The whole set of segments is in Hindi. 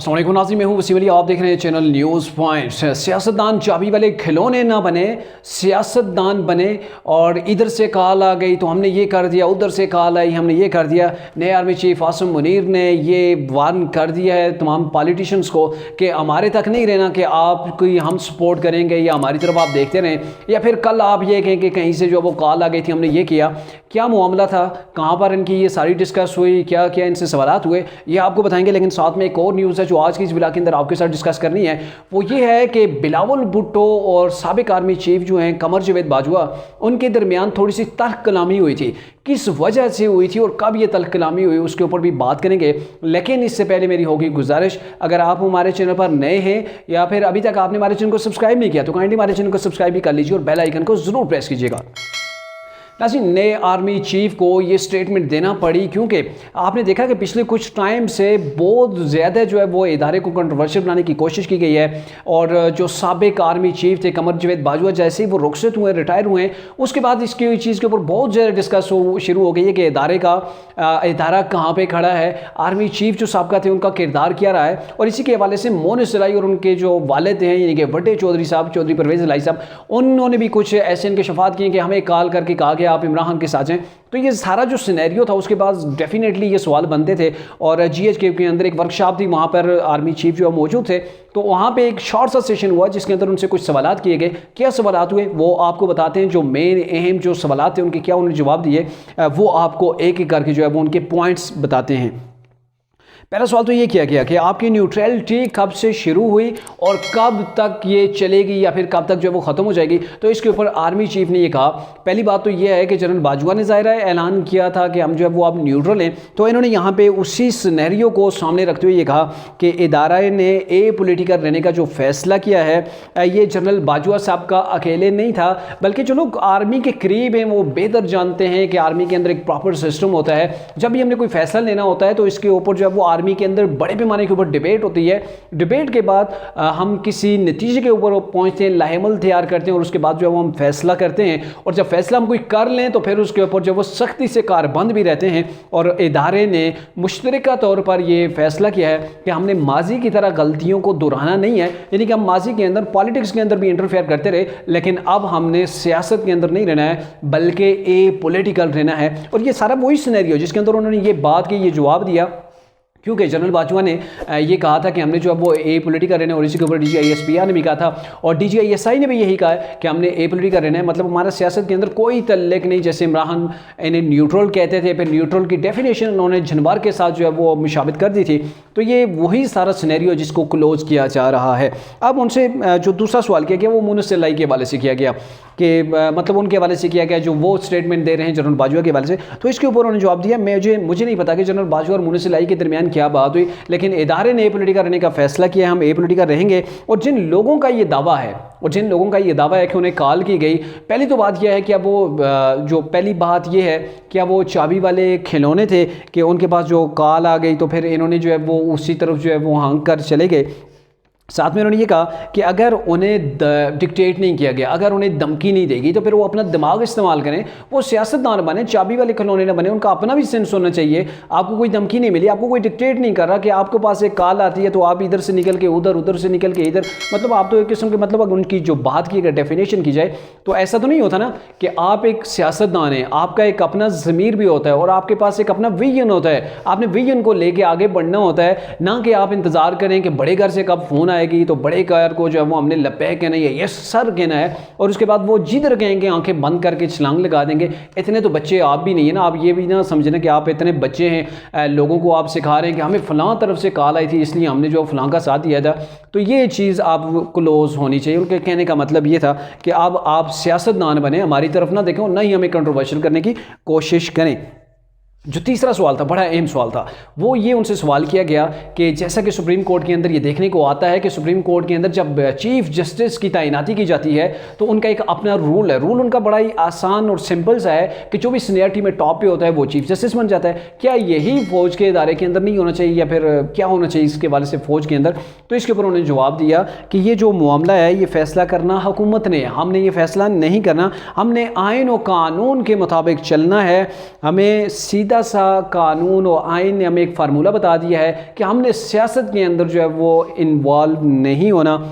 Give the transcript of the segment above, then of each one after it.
अस्सलाम वालेकुम नाज़रीन, मैं हूं वसीम अली। आप देख रहे हैं चैनल न्यूज़ पॉइंट। सियासतदान चाबी वाले खिलौने ना बने, सियासतदान बने। और इधर से कॉल आ गई तो हमने ये कर दिया, उधर से कॉल आई हमने ये कर दिया। नए आर्मी चीफ आसिम मुनीर ने ये वार्न कर दिया है तमाम पॉलिटिशियंस को कि हमारे तक नहीं रहना कि आपकी हम सपोर्ट करेंगे या हमारी तरफ आप देखते रहें, या फिर कल आप ये कहें कि कहीं से जो वो कॉल आ गई थी हमने ये किया। क्या मामला था, कहाँ पर इनकी ये सारी डिस्कस हुई, क्या क्या इनसे सवालात हुए, ये आपको बताएंगे। लेकिन साथ में एक और न्यूज़ है जो आज की इस व्लॉग के अंदर आपके साथ डिस्कस करनी है। वो ये है कि बिलावल भुट्टो और साबिक आर्मी चीफ जो हैं कमर जावेद बाजवा, उनके दरमियान थोड़ी सी तल्ख कलामी हुई थी। किस वजह से हुई थी और कब ये तल्ख कलामी हुई उसके ऊपर भी बात करेंगे। लेकिन इससे पहले मेरी होगी गुजारिश, अगर आप हमारे चैनल पर नए हैं या फिर अभी तक आपने हमारे चैनल को सब्सक्राइब नहीं किया तो काइंडली हमारे चैनल को सब्सक्राइब भी कर लीजिए और बेल आइकन को ज़रूर प्रेस कीजिएगा। नाज़रीन, नए आर्मी चीफ को ये स्टेटमेंट देना पड़ी क्योंकि आपने देखा कि पिछले कुछ टाइम से बहुत ज़्यादा जो है वो इदारे को कंट्रोवर्शियल बनाने की कोशिश की गई है। और जो साबिक आर्मी चीफ थे कमर जावेद बाजवा, जैसे ही वो रुखसत हुए, रिटायर हुए, उसके बाद इसकी चीज़ के ऊपर बहुत ज़्यादा डिस्कस शुरू हो गई है कि इदारा कहाँ पर खड़ा है, आर्मी चीफ जो साबिका थे उनका किरदार क्या रहा है। और इसी के हवाले से मोन सिलाई और उनके जो वालिद हैं यानी कि बड़े चौधरी साहब, चौधरी परवेज़ इलाही साहब, उन्होंने भी कुछ ऐसे इंकशाफात किए कि हमें कॉल करके कहा गया आप इमरान खान के साथ हैं। तो ये सारा जो सिनेरियो था उसके बाद डेफिनेटली ये सवाल बनते थे। और GHK के अंदर एक वर्कशॉप थी, वहाँ पर आर्मी चीफ जो मौजूद थे, तो वहाँ पे एक शॉर्ट सा सेशन हुआ जिसके अंदर उनसे कुछ सवालात किए गए। क्या सवालात हुए वो आपको बताते हैं। जो मेन अहम जो सवालात थे उनके क्या उन्होंने जवाब दिए वो आपको एक एक करके जो है वो उनके पॉइंट्स बताते हैं। पहला सवाल तो ये किया गया कि आपकी न्यूट्रलिटी कब से शुरू हुई और कब तक ये चलेगी या फिर कब तक जो है वो ख़त्म हो जाएगी। तो इसके ऊपर आर्मी चीफ ने ये कहा, पहली बात तो ये है कि जनरल बाजवा ने ज़ाहिर है ऐलान किया था कि हम जो है वो अब न्यूट्रल हैं। तो इन्होंने यहाँ पे उसी सिनेरियो को सामने रखते हुए ये कहा कि इदारा ने ए पोलिटिकल रहने का जो फैसला किया है ये जनरल बाजवा साहब का अकेले नहीं था, बल्कि जो लोग आर्मी के करीब हैं वो बेहतर जानते हैं कि आर्मी के अंदर एक प्रॉपर सिस्टम होता है। जब भी हमने कोई फैसला लेना होता है तो इसके ऊपर जो है वो आर्मी के अंदर बड़े पैमाने के ऊपर डिबेट होती है। डिबेट के बाद हम किसी नतीजे के ऊपर पहुंचते हैं, लाहेमल तैयार करते हैं और उसके बाद जो है वो हम फैसला करते हैं। और जब फैसला हम कोई कर लें तो फिर उसके ऊपर जो वो सख्ती से कारबंद भी रहते हैं। और इदारे ने मुश्तरका तौर पर यह फैसला किया है कि हमने माजी की तरह गलतियों को दोहराना नहीं है, यानी कि हम माजी के अंदर पॉलिटिक्स के अंदर भी इंटरफेयर करते रहे, लेकिन अब हमने सियासत के अंदर नहीं रहना है बल्कि ए पॉलिटिकल रहना है। और ये सारा वही सिनेरियो जिसके अंदर उन्होंने ये बात की, ये जवाब दिया, क्योंकि जनरल बाजवा ने ये कहा था कि हमने जो है वो ए पॉलिटिकल रहना है। और इसी के ऊपर DGISPR ने भी कहा था और DGISI ने भी यही कहा है कि हमने ए पॉलिटिकल रहना है, मतलब हमारा सियासत के अंदर कोई तल्लुक नहीं। जैसे इमरान इन्हें न्यूट्रल कहते थे, फिर न्यूट्रल की डेफिनेशन उन्होंने जनवार के साथ जो है वो मुशाबित कर दी थी। तो ये वही सारा सिनेरियो जिसको क्लोज किया जा रहा है। अब उनसे जो दूसरा सवाल किया गया वो मोन सिलाई के हवाले से किया गया कि मतलब उनके हवाले से किया गया जो वो स्टेटमेंट दे रहे हैं जनरल बाजवा के हवाले से। तो इसके ऊपर उन्होंने जवाब दिया, मुझे नहीं पता कि जनरल बाजवा और मोन सिलाई के दरमियान क्या बात हुई, लेकिन इदारे ने ए पॉलिटिकल रहने का फैसला किया, हम ए पॉलिटिकल रहेंगे। और जिन लोगों का ये दावा है कि उन्हें कॉल की गई, पहली तो बात यह है कि अब वो जो पहली बात यह है कि अब वो चाबी वाले खिलौने थे कि उनके पास जो कॉल आ गई तो फिर इन्होंने जो है वो उसी तरफ जो है वो हाँक कर चले गए। साथ में उन्होंने ये कहा कि अगर उन्हें डिक्टेट नहीं किया गया, अगर उन्हें धमकी नहीं देगी तो फिर वो अपना दिमाग इस्तेमाल करें, वो सियासतदान बने, चाबी वाले खिलौने न बने। उनका अपना भी सेंस होना चाहिए। आपको कोई धमकी नहीं मिली, आपको कोई डिक्टेट नहीं कर रहा कि आपके पास एक कॉल आती है तो आप इधर से निकल के उधर, उधर से निकल के इधर, मतलब आप तो एक किस्म के मतलब अगर उनकी जो बात की अगर डेफिनेशन की जाए तो ऐसा तो नहीं होता ना कि आप एक सियासतदान हैं, आपका एक अपना ज़मीर भी होता है और आपके पास एक अपना विजन होता है। आपने विजन को लेके आगे बढ़ना होता है, ना कि आप इंतज़ार करें कि बड़े घर से कब फ़ोन आएगी तो बड़े कार को जो है वो हमने लपे कहना है, यस सर कहना है, और उसके बाद वो जिधर कहेंगे आंखें बंद करके छलांग लगा देंगे। इतने तो बच्चे आप भी नहीं है ना, आप ये भी ना समझना कि आप इतने बच्चे हैं, लोगों को आप सिखा रहे हैं कि हमें फ़लाँ तरफ से कॉल आई थी इसलिए हमने जो फ़लाँ का साथ दिया था। तो ये चीज़ आप क्लोज होनी चाहिए। उनके कहने का मतलब ये था कि अब आप सियासतदान बने, हमारी तरफ ना देखें और ना ही हमें कंट्रोवर्शियल करने की कोशिश करें। जो तीसरा सवाल था, बड़ा अहम सवाल था, वो ये उनसे सवाल किया गया कि जैसा कि सुप्रीम कोर्ट के अंदर ये देखने को आता है कि सुप्रीम कोर्ट के अंदर जब चीफ जस्टिस की तैनाती की जाती है तो उनका एक अपना रूल है। रूल उनका बड़ा ही आसान और सिंपल सा है कि जो भी सीनियरिटी में टॉप पे होता है वो चीफ जस्टिस बन जाता है। क्या यही फौज के इदारे के अंदर नहीं होना चाहिए या फिर क्या होना चाहिए इसके वाले से फौज के अंदर? तो इसके ऊपर उन्होंने जवाब दिया कि ये जो मामला है ये फैसला करना हुकूमत ने, हमने ये फैसला नहीं करना, हमने आइन और कानून के मुताबिक चलना है। हमें सीधा सीधा सा कानून और आइन ने हमें एक फार्मूला बता दिया है कि हमने सियासत के अंदर जो है वो इन्वॉल्व नहीं होना।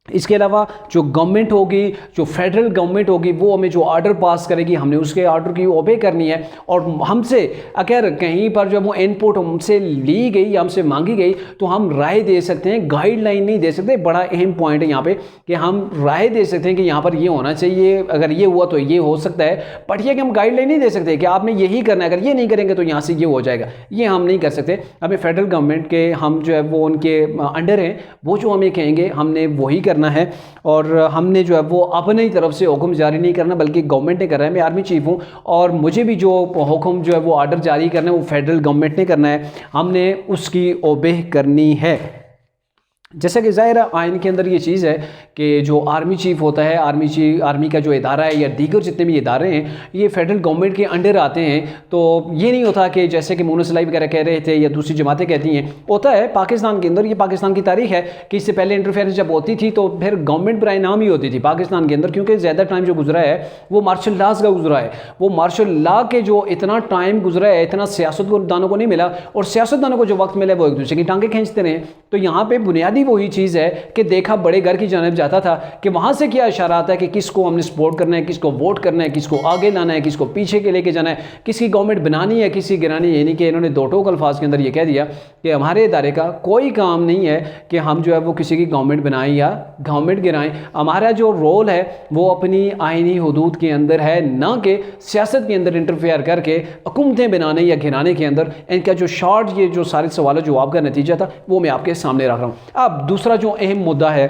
इसके अलावा जो गवर्नमेंट होगी, जो फेडरल गवर्नमेंट होगी, वो हमें जो ऑर्डर पास करेगी हमने उसके ऑर्डर की ओबे करनी है। और हमसे अगर कहीं पर जो वो इनपुट हमसे ली गई या हमसे मांगी गई तो हम राय दे सकते हैं, गाइडलाइन नहीं दे सकते। बड़ा अहम पॉइंट है यहाँ पे कि हम राय दे सकते हैं कि यहाँ पर ये होना चाहिए, अगर ये हुआ तो ये हो सकता है, बट ये कि हम गाइडलाइन नहीं दे सकते कि आपने यही करना है, अगर ये नहीं करेंगे तो यहाँ से ये हो जाएगा, ये हम नहीं कर सकते। हमें फेडरल गवर्नमेंट के हम जो है वो उनके अंडर हैं, वो जो हमें कहेंगे हमने वही करना है। और हमने जो है वो अपनी तरफ से हुक्म जारी नहीं करना, बल्कि गवर्नमेंट ने कर रहा है। मैं आर्मी चीफ हूँ और मुझे भी जो हुक्म जो है वो ऑर्डर जारी करना है वो फेडरल गवर्नमेंट ने करना है, हमने उसकी ओबे करनी है। जैसा कि ज़ाहिर है आइन के अंदर ये चीज़ है कि जो आर्मी चीफ होता है, आर्मी का जो इदारा है या दीगर जितने भी इदारे हैं ये फेडरल गवर्नमेंट के अंडर आते हैं। तो ये नहीं होता कि जैसे कि मोनू सलाई वगैरह कह रहे थे या दूसरी जमातें कहती हैं, होता है पाकिस्तान के अंदर, ये पाकिस्तान की तारीख है कि इससे पहले इंटरफेरेंस जब होती थी तो फिर गवर्नमेंट बराए नाम ही होती थी पाकिस्तान के अंदर, क्योंकि ज़्यादा टाइम जो गुजरा है वो मार्शल लॉज का गुजरा है। वो मार्शल लॉ के जो इतना टाइम गुजरा है, इतना सियासतदानों को नहीं मिला, और सियासतदानों को जो वक्त मिला वो एक दूसरे की टांगे खींचते रहे। तो यहाँ पर बुनियादी वही चीज़ है कि देखा बड़े घर की जानिब जाता था कि वहां से क्या इशारा आता है कि किसको हमने सपोर्ट करना है, किसको वोट करना है, किसको आगे लाना है, किसको पीछे के लेके जाना है, किसकी गवर्नमेंट बनानी है, किसी गिरानी है। यानी कि इन्होंने दो टोक अल्फाज के अंदर ये कह दिया कि हमारे इदारे का कोई काम नहीं है कि हम जो है वो किसी की गवर्नमेंट बनाएं या गवर्नमेंट गिराएं। हमारा जो रोल है वो अपनी आईनी हदूद के अंदर है, ना कि सियासत के अंदर इंटरफेयर करके हुकूमतें बनाने या गिराने के अंदर। इनका जो शॉर्ट ये जो सारे सवाल जवाब का नतीजा था वो मैं आपके सामने रख रहा हूँ। अब दूसरा जो अहम मुद्दा है,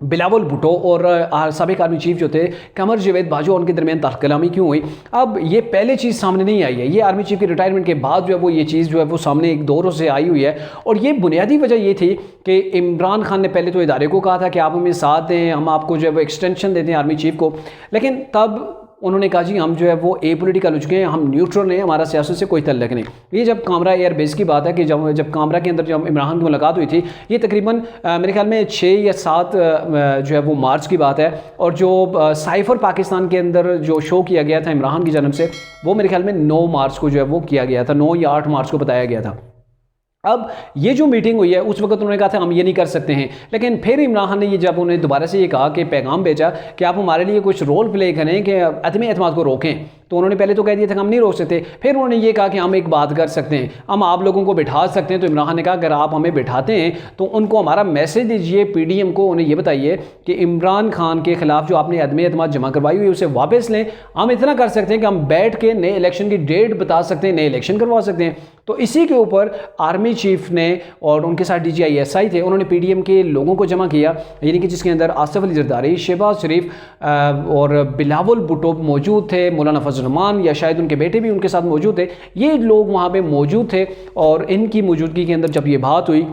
बिलावल भुट्टो और साबिक आर्मी चीफ जो थे कमर जावेद बाजवा, उनके दरमियान तहकलामी क्यों हुई? अब ये पहले चीज़ सामने नहीं आई है, ये आर्मी चीफ के रिटायरमेंट के बाद जो है वो ये चीज़ जो है वो सामने एक दौरों से आई हुई है। और ये बुनियादी वजह ये थी कि इमरान खान ने पहले तो इदारे को कहा था कि आप हमें साथ दें, हम आपको जो है वो एक्सटेंशन देते हैं आर्मी चीफ को, लेकिन तब उन्होंने कहा जी हम जो है वो ए पोलिटिकल हो चुके हैं, हम न्यूट्रल हैं, हमारा सियासत से कोई तल्लक नहीं। ये जब कामरा एयरबेस की बात है कि जब कामरा के अंदर जब इमरान की मुलाकात हुई थी, ये तकरीबन मेरे ख्याल में 6 या 7 जो है वो मार्च की बात है। और जो साइफर पाकिस्तान के अंदर जो शो किया गया था इमरान की जन्म से, वो मेरे ख्याल में 9 मार्च को जो है वो किया गया था, 9 या 8 मार्च को बताया गया था। अब ये जो मीटिंग हुई है उस वक्त उन्होंने कहा था हम ये नहीं कर सकते हैं, लेकिन फिर इमरान खान ने ये जब उन्हें दोबारा से ये कहा कि पैगाम भेजा कि आप हमारे लिए कुछ रोल प्ले करें कि अदम एतमाद को रोकें, तो उन्होंने पहले तो कह दिया था कि हम नहीं रोक सकते। फिर उन्होंने ये कहा कि हम एक बात कर सकते हैं, हम आप लोगों को बिठा सकते हैं। तो इमरान खान ने कहा अगर आप हमें बिठाते हैं तो उनको हमारा मैसेज दीजिए, पीडीएम को, उन्हें ये बताइए कि इमरान खान के खिलाफ जो आपने अदम एतमाद जमा करवाई हुई है उसे वापस लें। हम इतना कर सकते हैं कि हम बैठ के नए इलेक्शन की डेट बता सकते हैं, नए इलेक्शन करवा सकते हैं। तो इसी के ऊपर आर्मी चीफ ने और उनके साथ DGISI थे, उन्होंने पीडीएम के लोगों को जमा किया, यानी कि जिसके अंदर आसिफ अली जरदारी, शहबाज शरीफ और बिलावल भुट्टो मौजूद थे, मौलाना फजल रहमान या शायद उनके बेटे भी उनके साथ मौजूद थे। ये लोग वहाँ पे मौजूद थे और इनकी मौजूदगी के अंदर जब ये बात हुई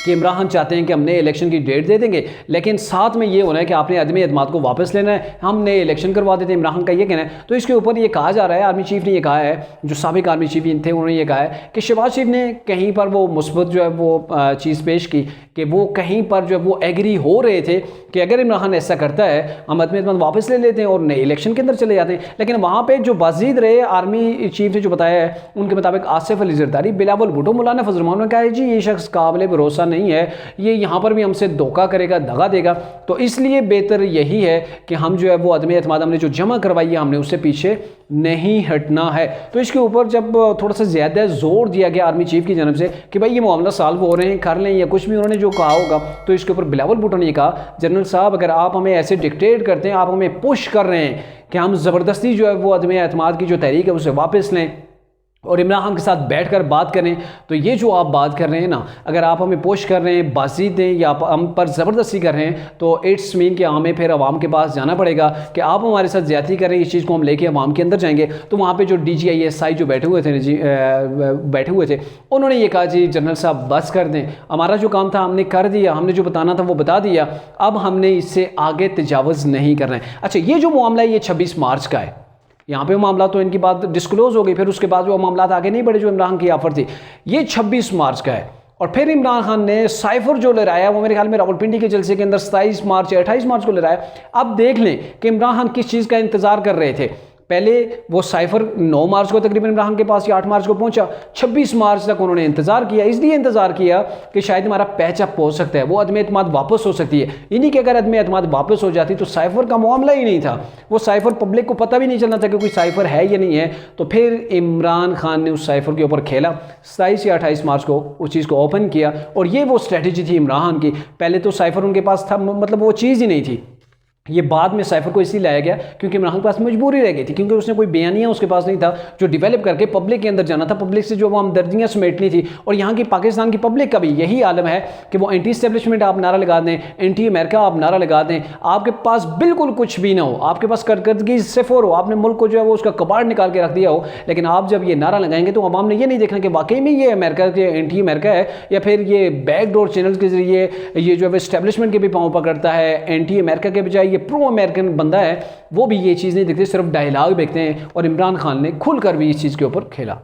कि इमरान खान चाहते हैं कि हम नए इलेक्शन की डेट दे देंगे, लेकिन साथ में ये होना है कि आपने अदम एतमाद को वापस लेना है, हम नए इलेक्शन करवा देते हैं, इमरान खान का ये कहना है। तो इसके ऊपर ये कहा जा रहा है, आर्मी चीफ ने ये कहा है, जो साबिक आर्मी चीफ थे उन्होंने ये कहा है कि शहबाज शरीफ ने कहीं पर वो मुस्बत जो है वो चीज़ पेश की कि वो कहीं पर जो है वो एग्री हो रहे थे कि अगर इमरान खान ऐसा करता है हम अदम एतमाद वापस ले लेते हैं और नए इलेक्शन के अंदर चले जाते हैं। लेकिन वहाँ पर जो बाजीद रहे आर्मी चीफ ने जो बताया है उनके मुताबिक आसिफ अली जरदारी, बिलावल भुट्टो, मौलाना फजल रहमान ने कहा है जी ये शख्स काबिल भरोसा नहीं है, ये यहाँ पर भी हमसे धोखा करेगा, दगा देगा, तो इसलिए बेहतर यही है कि हम जो है वो अदम एतमाद हमने जो जमा करवाई है हमने उससे पीछे नहीं हटना है। तो इसके ऊपर जब थोड़ा सा ज़्यादा जोर दिया गया आर्मी चीफ की जानब से कि भाई ये मामला सॉल्व हो रहे हैं, कर लें या कुछ भी उन्होंने जो कहा होगा, तो इसके ऊपर बिलावल भुट्टो ने कहा जनरल साहब अगर आप हमें ऐसे डिक्टेट करते हैं, आप हमें पुश कर रहे हैं कि हम ज़बरदस्ती जो है वो अदम एतमाद की जो तहरीक है उसे वापस लें और इमरान खान के साथ बैठकर बात करें, तो ये जो आप बात कर रहे हैं ना, अगर आप हमें पुश कर रहे हैं, बाजी दें या हम पर ज़बरदस्ती कर रहे हैं, तो इट्स मीन कि हमें फिर अवाम के पास जाना पड़ेगा कि आप हमारे साथ ज़्यादती कर रहे हैं, इस चीज़ को हम लेके अवाम के अंदर जाएंगे। तो वहाँ पे जो DGISI जो बैठे हुए थे उन्होंने ये कहा जी जनरल साहब बस कर दें, हमारा जो काम था हमने कर दिया, हमने जो बताना था वो बता दिया, अब हमने इससे आगे तजावज़ नहीं करना है। अच्छा, ये जो मामला है ये 26 मार्च का है, यहाँ पे मामला तो इनकी बात डिस्क्लोज हो गई, फिर उसके बाद वो मामला आगे नहीं बढ़े जो इमरान की ऑफर थी। ये 26 मार्च का है और फिर इमरान खान ने साइफर जो लहराया वो मेरे ख्याल में रावलपिंडी के जलसे के अंदर 27 मार्च या 28 मार्च को लहराया। अब देख लें कि इमरान खान किस चीज़ का इंतज़ार कर रहे थे। पहले वो साइफर 9 मार्च को तकरीबन इमरान के पास या 8 मार्च को पहुंचा, 26 मार्च तक उन्होंने इंतजार किया, इसलिए इंतजार किया कि शायद हमारा पैचअप हो सकता है, वो अदम एतमाद वापस हो सकती है। इन्हीं के अगर अदम एतमाद वापस हो जाती तो साइफर का मामला ही नहीं था, वो साइफर पब्लिक को पता भी नहीं चलना था कि कोई साइफर है या नहीं है। तो फिर इमरान खान ने उस साइफर के ऊपर खेला, 27 या 28 मार्च को उस चीज़ को ओपन किया, और ये वो स्ट्रेटजी थी इमरान की। पहले तो साइफर उनके पास था, मतलब वो चीज़ ही नहीं थी। ये बाद में साइफर को इसलिए लाया गया क्योंकि इमरान के पास मजबूरी रह गई थी, क्योंकि उसने कोई बयानिया उसके पास नहीं था जो डेवलप करके पब्लिक के अंदर जाना था, पब्लिक से जो वो हमदर्दियाँ समेटनी थी। और यहाँ की पाकिस्तान की पब्लिक का भी यही आलम है कि वो एंटी एस्टेब्लिशमेंट आप नारा लगा दें, एंटी अमेरिका आप नारा लगा दें, आपके पास बिल्कुल कुछ भी ना हो, आपके पास कारकर्दगी सिफर हो, आपने मुल्क को जो है वो उसका कबाड़ निकाल के रख दिया हो, लेकिन आप जब ये नारा लगाएंगे तो आवाम ने ये नहीं देखना कि वाकई में ये अमेरिका के एंटी अमेरिका है, या फिर ये बैकडोर चैनल के जरिए ये जो है इस्टेब्लिशमेंट के भी पाँव पकड़ता है, एंटी अमेरिका के बजाय ये प्रो अमेरिकन बंदा है। वो भी ये चीज़ नहीं देखते, सिर्फ डायलॉग देखते हैं, और इमरान खान ने खुलकर भी इस चीज़ के ऊपर खेला।